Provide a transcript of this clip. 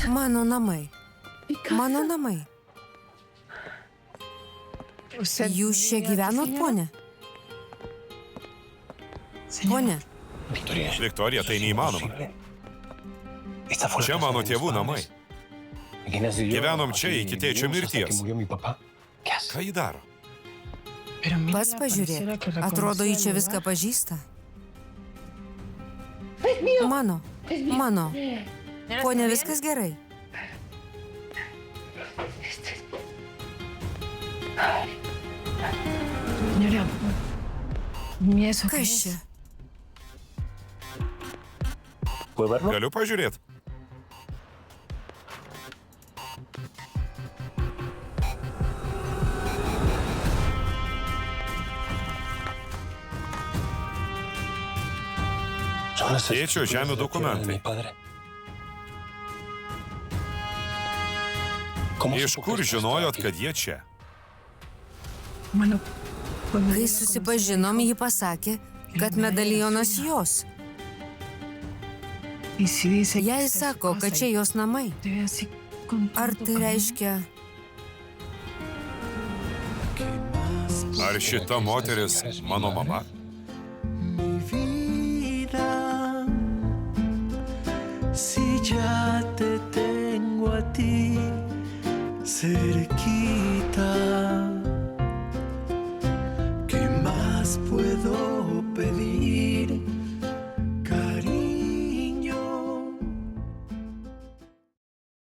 Mano namai. Mano namai. Jūs čia gyvenot, ponė? Ponė, Viktorija, tai neįmanoma. Čia mano tėvų namai. Gyvenom čia iki tėčio mirties. Ką jį daro? pats pažiūrėk. Atrodo, jį čia viską pažįsta. Mano. Ponė, viskas gerai. Kas čia? Galiu pažiūrėti? Tėčio žemių dokumentai. Iš kur žinojot, kad jie čia? Kai susipažinom, ji pasakė, kad medalionas jos. Jai sako, kad čia jos namai. Ar tai reiškia... Ar šita moteris mano mama? Si ya te tengo a ti cerquita, ¿qué más puedo